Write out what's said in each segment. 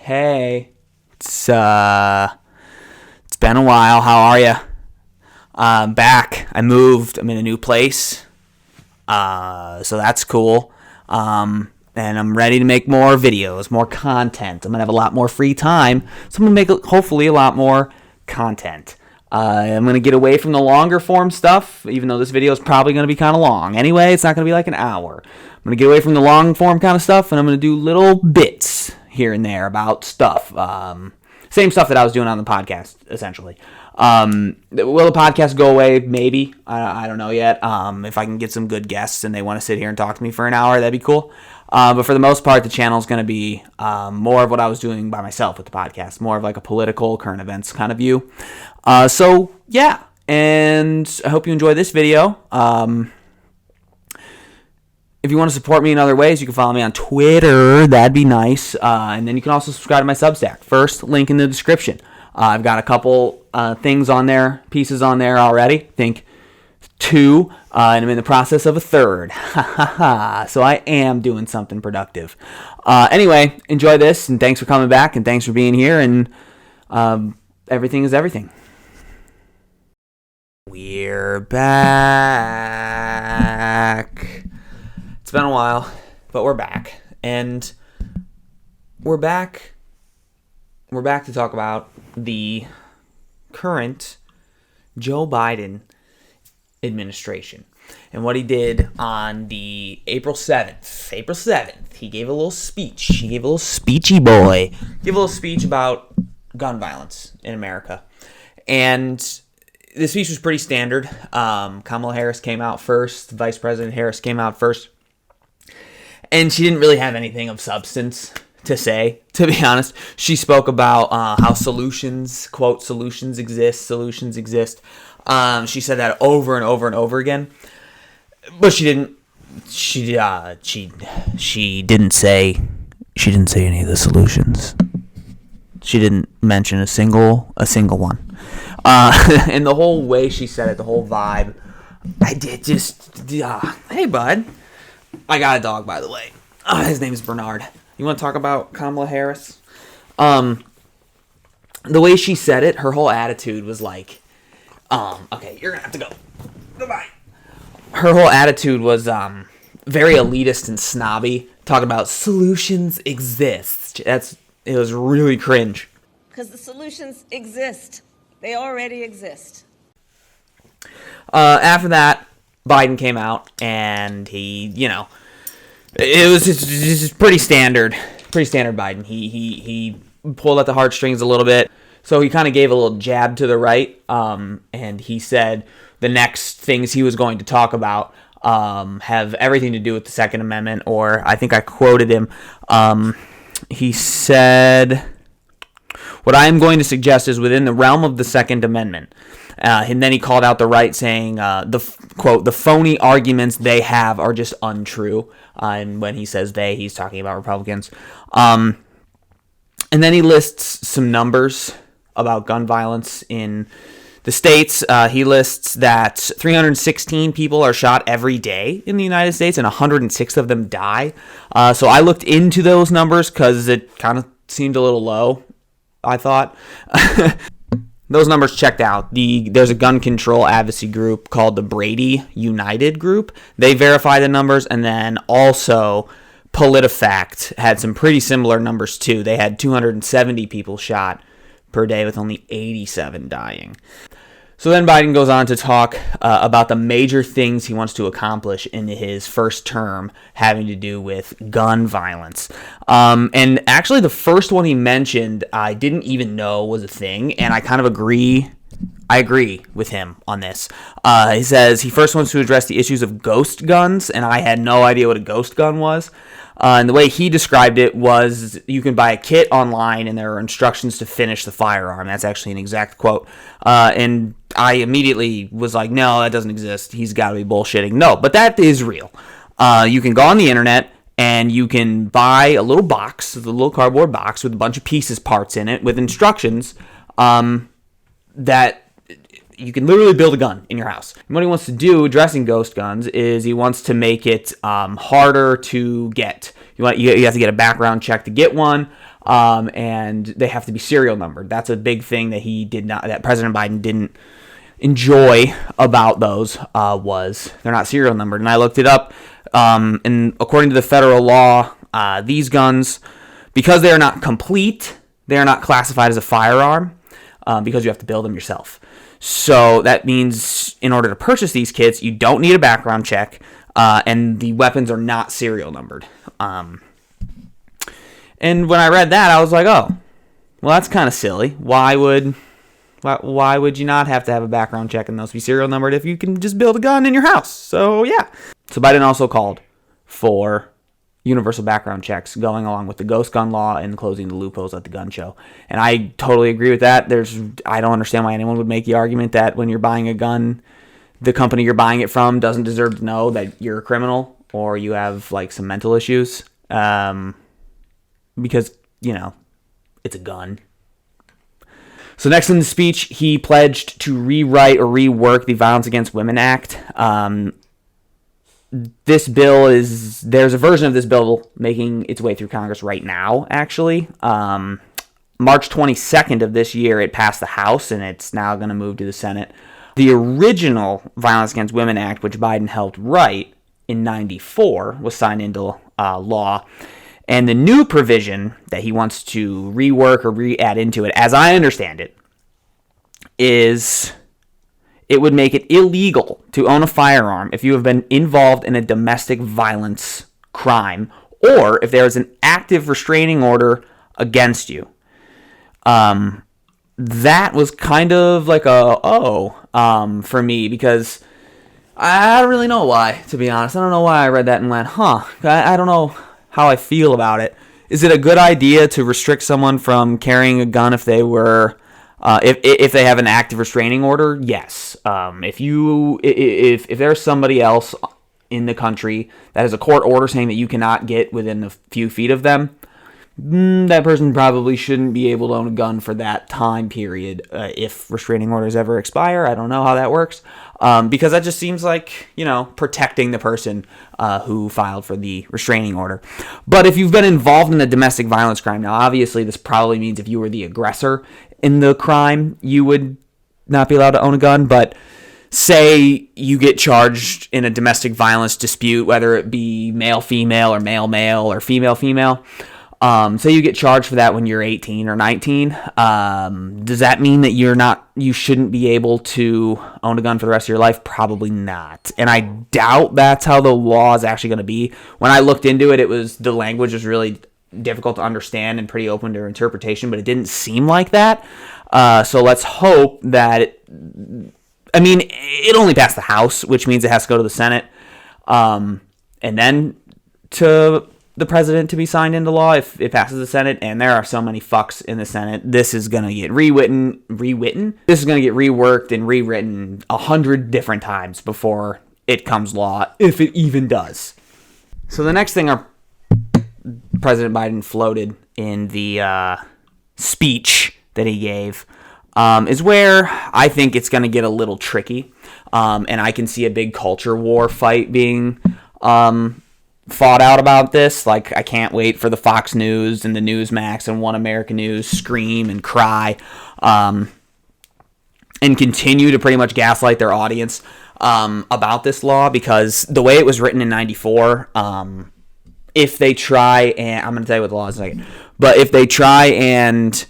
Hey, it's been a while. How are you? I'm back. I moved. I'm in a new place. So that's cool. And I'm ready to make more videos, more content. I'm gonna have a lot more free time, so I'm gonna make hopefully a lot more content. I'm gonna get away from the longer form stuff, even though this video is probably gonna be kind of long. Anyway, it's not gonna be like an hour. I'm gonna get away from the long form kind of stuff, and I'm gonna do little bits here and there about stuff. Same stuff that I was doing on the podcast, essentially. Will the podcast go away? Maybe. I don't know yet. If I can get some good guests and they want to sit here and talk to me for an hour, that'd be cool. But for the most part, the channel is going to be more of what I was doing by myself with the podcast, more of like a political, current events kind of view. So, yeah. And I hope you enjoy this video. If you want to support me in other ways, you can follow me on Twitter. That'd be nice. And then you can also subscribe to my Substack. First, link in the description. I've got a couple things on there, pieces on there already. I think 2, and I'm in the process of a 3rd. So I am doing something productive. Anyway, enjoy this, and thanks for coming back, and thanks for being here, and everything is everything. We're back. It's been a while, but we're back. And we're back to talk about the current Joe Biden administration and what he did on the April 7th. He gave a little speech. He gave a little speechy boy. Gave a little speech about gun violence in America. And the speech was pretty standard. Kamala Harris came out first. Vice President Harris came out first. And she didn't really have anything of substance to say, to be honest. She spoke about how solutions, quote, solutions exist. She said that over and over and over again. But she didn't say any of the solutions. She didn't mention a single one. And the whole way she said it, the whole vibe, hey bud. I got a dog, by the way. His name is Bernard. You want to talk about Kamala Harris? The way she said it, her whole attitude was like, okay, you're going to have to go. Goodbye. Her whole attitude was very elitist and snobby, talking about solutions exist. It was really cringe. Because the solutions exist. They already exist. After that, Biden came out, and he, it was just pretty standard Biden. He pulled at the heartstrings a little bit, so he kind of gave a little jab to the right, and he said the next things he was going to talk about have everything to do with the Second Amendment, or I think I quoted him. He said, "What I am going to suggest is within the realm of the Second Amendment." And then he called out the right, saying, the phony arguments they have are just untrue. And when he says they, he's talking about Republicans. And then he lists some numbers about gun violence in the states. He lists that 316 people are shot every day in the United States, and 106 of them die. So I looked into those numbers because it kind of seemed a little low, I thought. Those numbers checked out. There's a gun control advocacy group called the Brady United Group. They verify the numbers, and then also PolitiFact had some pretty similar numbers too. They had 270 people shot per day with only 87 dying. So then Biden goes on to talk about the major things he wants to accomplish in his first term having to do with gun violence. And actually the first one he mentioned, I didn't even know was a thing, and I kind of agree. I agree with him on this. He says he first wants to address the issues of ghost guns, and I had no idea what a ghost gun was. And the way he described it was you can buy a kit online and there are instructions to finish the firearm. That's actually an exact quote. And I immediately was like, no, that doesn't exist. He's got to be bullshitting. No, but that is real. You can go on the internet and you can buy a little box, a little cardboard box with a bunch of pieces, parts in it with instructions that you can literally build a gun in your house. And what he wants to do addressing ghost guns is he wants to make it harder to get. You have to get a background check to get one. and they have to be serial numbered. That's a big thing that President Biden didn't enjoy about those, was they're not serial numbered. And I looked it up, and according to the federal law, these guns, because they are not complete, they are not classified as a firearm, because you have to build them yourself. So that means in order to purchase these kits, you don't need a background check, and the weapons are not serial numbered. And when I read that, I was like, oh, well, that's kind of silly. Why would you not have to have a background check and those be serial numbered if you can just build a gun in your house? So, yeah. So Biden also called for universal background checks going along with the ghost gun law and closing the loopholes at the gun show. And I totally agree with that. I don't understand why anyone would make the argument that when you're buying a gun, the company you're buying it from doesn't deserve to know that you're a criminal or you have like some mental issues. Because, it's a gun. So next in the speech, he pledged to rewrite or rework the Violence Against Women Act. There's a version of this bill making its way through Congress right now, actually. March 22nd of this year, it passed the House, and it's now going to move to the Senate. The original Violence Against Women Act, which Biden helped write in 94, was signed into law. And the new provision that he wants to rework or re-add into it, as I understand it, is it would make it illegal to own a firearm if you have been involved in a domestic violence crime or if there is an active restraining order against you. That was kind of like for me, because I don't really know why, to be honest. I don't know why I read that and went, I don't know how I feel about it. Is it a good idea to restrict someone from carrying a gun if they were, if they have an active restraining order? Yes. If there's somebody else in the country that has a court order saying that you cannot get within a few feet of them, that person probably shouldn't be able to own a gun for that time period. If restraining orders ever expire, I don't know how that works. Because that just seems like, protecting the person who filed for the restraining order. But if you've been involved in a domestic violence crime, now obviously this probably means if you were the aggressor in the crime, you would not be allowed to own a gun. But say you get charged in a domestic violence dispute, whether it be male-female or male-male or female-female, say you get charged for that when you're 18 or 19. Does that mean that you shouldn't be able to own a gun for the rest of your life? Probably not. And I doubt that's how the law is actually going to be. When I looked into it, the language was really difficult to understand and pretty open to interpretation, but it didn't seem like that. So let's hope that it only passed the House, which means it has to go to the Senate, and then to the president to be signed into law if it passes the Senate. And there are so many fucks in the Senate. This is going to get rewritten. This is going to get reworked and rewritten 100 different times before it comes law, if it even does. So the next thing President Biden floated in the speech that he gave is where I think it's going to get a little tricky. And I can see a big culture war fight being fought out about this. Like, I can't wait for the Fox News and the Newsmax and One American News scream and cry and continue to pretty much gaslight their audience about this law, because the way it was written in 94, if they try, and I'm going to tell you what the law is in a second, but if they try and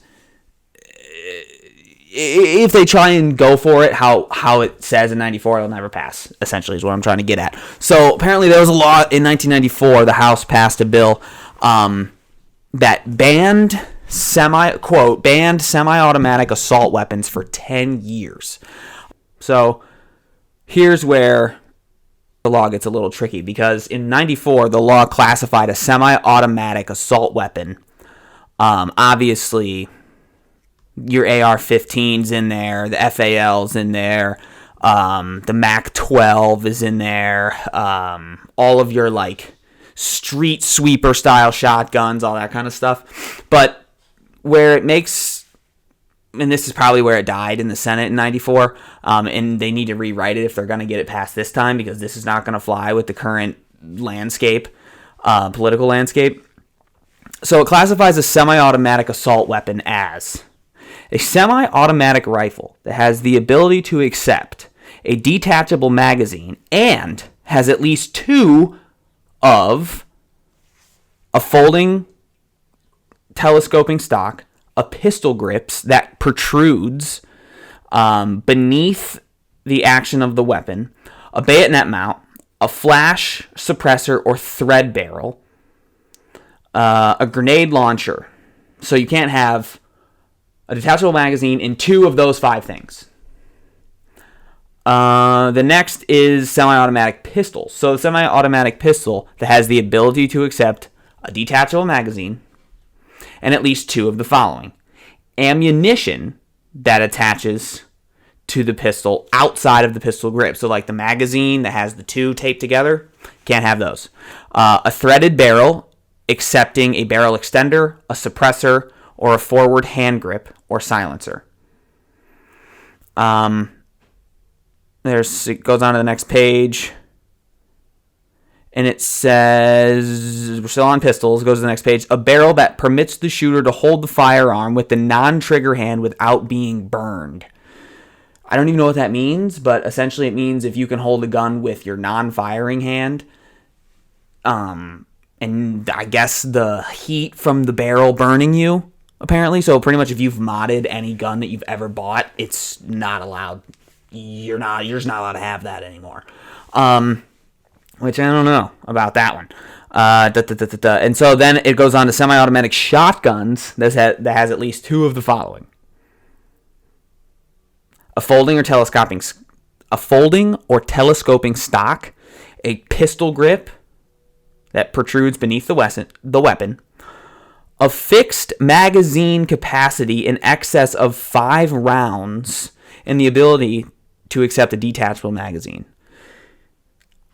go for it how it says in 94, it'll never pass, essentially, is what I'm trying to get at. So apparently there was a law in 1994, the House passed a bill that banned semi-automatic assault weapons for 10 years. So here's where the law gets a little tricky, because in 94, the law classified a semi-automatic assault weapon. Obviously, your AR-15's in there, the FAL's in there, the MAC-12 is in there, all of your, street sweeper-style shotguns, all that kind of stuff. But where it makes, and this is probably where it died in the Senate in 94, and they need to rewrite it if they're going to get it passed this time, because this is not going to fly with the current landscape, political landscape. So it classifies a semi-automatic assault weapon as a semi-automatic rifle that has the ability to accept a detachable magazine and has at least 2 of a folding telescoping stock, a pistol grips that protrudes beneath the action of the weapon, a bayonet mount, a flash suppressor or thread barrel, a grenade launcher. So you can't have a detachable magazine in 2 of those 5 things. The next is semi-automatic pistols. So the semi-automatic pistol that has the ability to accept a detachable magazine and at least 2 of the following. Ammunition that attaches to the pistol outside of the pistol grip. So like the magazine that has the 2 taped together, can't have those. A threaded barrel accepting a barrel extender, a suppressor, or a forward hand grip or silencer. It goes on to the next page. And it says, we're still on pistols, goes to the next page. A barrel that permits the shooter to hold the firearm with the non-trigger hand without being burned. I don't even know what that means, but essentially it means if you can hold a gun with your non-firing hand, and I guess the heat from the barrel burning you, apparently. So pretty much if you've modded any gun that you've ever bought, it's not allowed. You're just not allowed to have that anymore. Which I don't know about that one. And so then it goes on to semi-automatic shotguns that has at least 2 of the following. A folding or telescoping stock, a pistol grip that protrudes beneath the weapon, a fixed magazine capacity in excess of 5 rounds, and the ability to accept a detachable magazine.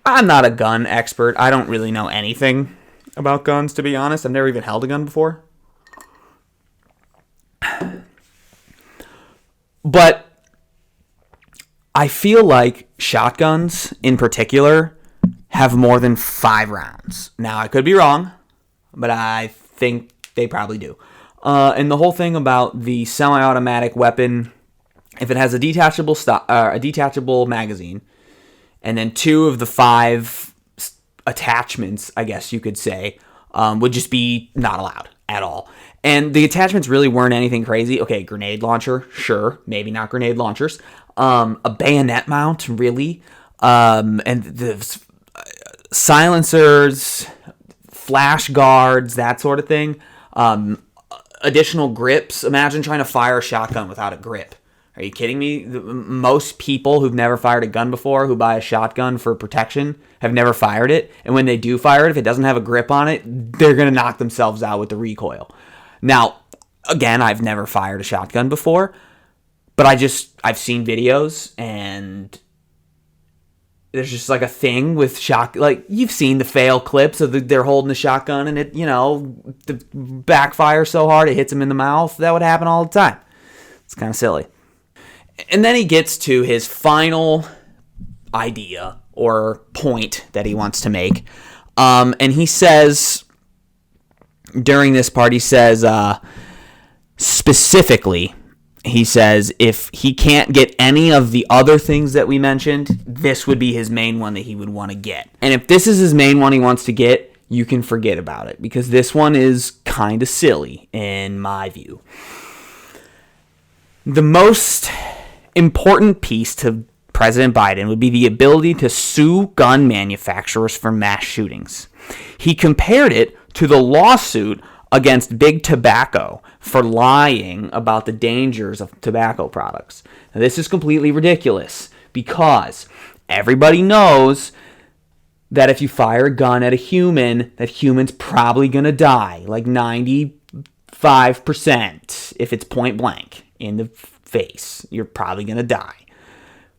I'm not a gun expert. I don't really know anything about guns, to be honest. I've never even held a gun before. But I feel like shotguns, in particular, have more than 5 rounds. Now, I could be wrong, but I think they probably do. And the whole thing about the semi-automatic weapon, if it has a detachable magazine, and then 2 of the 5 attachments, I guess you could say, would just be not allowed at all. And the attachments really weren't anything crazy. Okay, grenade launcher, sure. Maybe not grenade launchers. A bayonet mount, really. And the silencers, flash guards, that sort of thing. Additional grips. Imagine trying to fire a shotgun without a grip. Are you kidding me? Most people who've never fired a gun before, who buy a shotgun for protection, have never fired it. And when they do fire it, if it doesn't have a grip on it, they're going to knock themselves out with the recoil. Now, again, I've never fired a shotgun before, but I've seen videos, and there's just like a thing with like you've seen the fail clips of they're holding a shotgun and it, the backfires so hard it hits them in the mouth. That would happen all the time. It's kind of silly. And then he gets to his final idea or point that he wants to make. And he says, during this part, he says, specifically, he says, if he can't get any of the other things that we mentioned, this would be his main one that he would want to get. And if this is his main one he wants to get, you can forget about it, because this one is kind of silly, in my view. The most important piece to President Biden would be the ability to sue gun manufacturers for mass shootings. He compared it to the lawsuit against Big Tobacco for lying about the dangers of tobacco products. Now, this is completely ridiculous, because everybody knows that if you fire a gun at a human, that human's probably going to die, like 95%, if it's point blank in the face. You're probably going to die.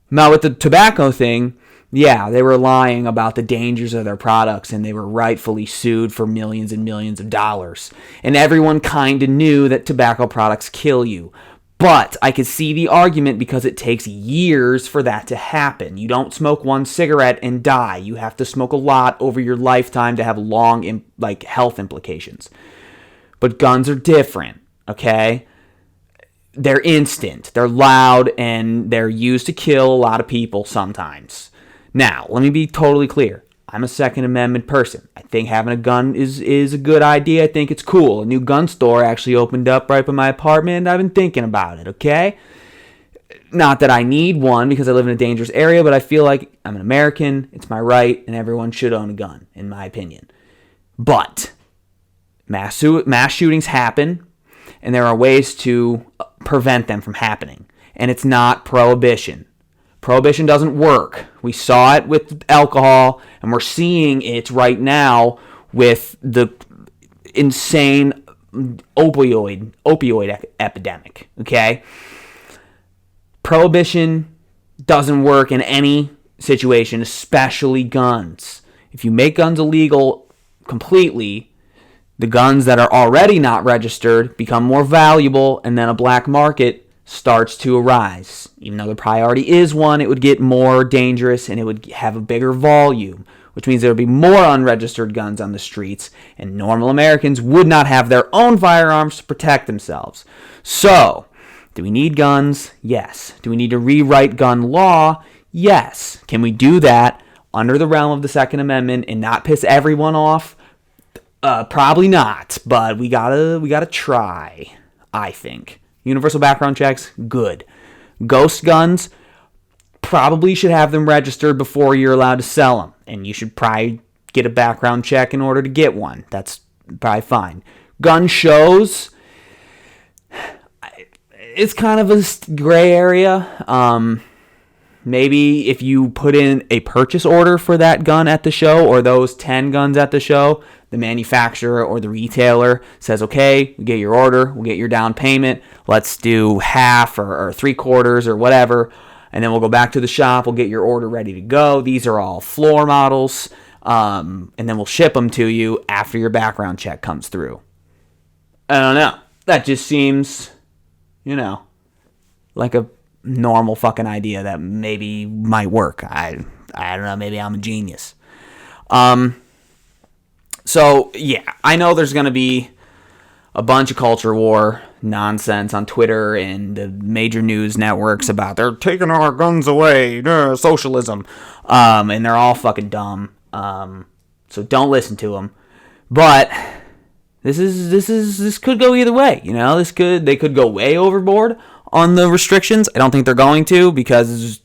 Now, with the tobacco thing, yeah, they were lying about the dangers of their products, and they were rightfully sued for millions and millions of dollars. And everyone kind of knew that tobacco products kill you. But I could see the argument, because it takes years for that to happen. You don't smoke one cigarette and die. You have to smoke a lot over your lifetime to have long health implications. But guns are different, okay? They're instant, they're loud, and they're used to kill a lot of people sometimes. Now, let me be totally clear. I'm a Second Amendment person. I think having a gun is a good idea. I think it's cool. A new gun store actually opened up right by my apartment, and I've been thinking about it, okay? Not that I need one because I live in a dangerous area, but I feel like I'm an American, it's my right, and everyone should own a gun, in my opinion. But mass shootings happen, and there are ways to prevent them from happening. And it's not prohibition. Prohibition doesn't work. We saw it with alcohol, and we're seeing it right now with the insane opioid epidemic, okay? Prohibition doesn't work in any situation, especially guns. If you make guns illegal completely, the guns that are already not registered become more valuable, and then a black market starts to arise. Even though there probably already is one, it would get more dangerous and it would have a bigger volume, which means there would be more unregistered guns on the streets, and normal Americans would not have their own firearms to protect themselves. So, do we need guns? Yes. Do we need to rewrite gun law? Yes. Can we do that under the realm of the Second Amendment and not piss everyone off? Probably not, but we gotta try, I think. Universal background checks, good. Ghost guns, probably should have them registered before you're allowed to sell them, and you should probably get a background check in order to get one. That's probably fine. Gun shows, it's kind of a gray area. Maybe if you put in a purchase order for that gun at the show, or those 10 guns at the show, the manufacturer or the retailer says, okay, we get your order, we'll get your down payment, let's do half or 3/4 or whatever, and then we'll go back to the shop, we'll get your order ready to go. These are all floor models, and then we'll ship them to you after your background check comes through. I don't know. That just seems, like a normal fucking idea that maybe might work. I don't know, maybe I'm a genius. So, yeah, I know there's going to be a bunch of culture war nonsense on Twitter and the major news networks about they're taking our guns away, socialism, and they're all fucking dumb. So don't listen to them. But this could go either way. They could go way overboard on the restrictions. I don't think they're going to, because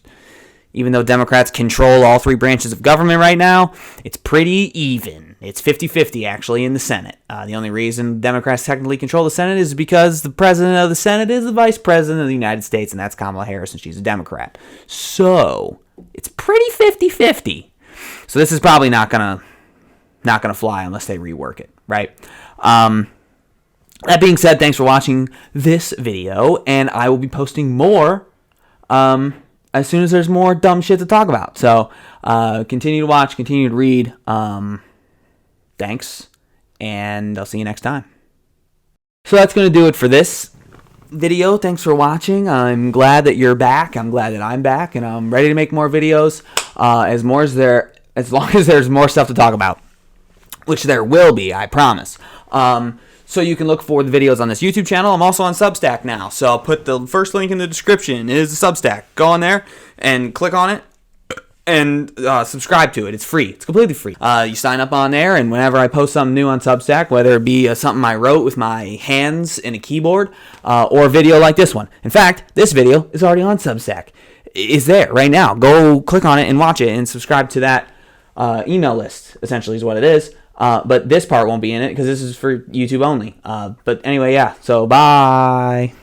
even though Democrats control all three branches of government right now, it's pretty even. It's 50-50, actually, in the Senate. The only reason Democrats technically control the Senate is because the president of the Senate is the vice president of the United States, and that's Kamala Harris, and she's a Democrat. So, it's pretty 50-50. So this is probably not gonna fly unless they rework it, right? That being said, thanks for watching this video, and I will be posting more as soon as there's more dumb shit to talk about. So, continue to watch, continue to read. Thanks, and I'll see you next time. So that's going to do it for this video. Thanks for watching. I'm glad that you're back. I'm glad that I'm back, and I'm ready to make more videos as long as there's more stuff to talk about, which there will be, I promise. So you can look for the videos on this YouTube channel. I'm also on Substack now, so I'll put the first link in the description. It is the Substack. Go on there and click on it and subscribe to it. It's free. It's completely free. You sign up on there, and whenever I post something new on Substack, whether it be something I wrote with my hands and a keyboard, or a video like this one. In fact, this video is already on Substack. It's there right now. Go click on it and watch it and subscribe to that email list, essentially is what it is. But this part won't be in it because this is for YouTube only. But anyway, yeah. So, bye.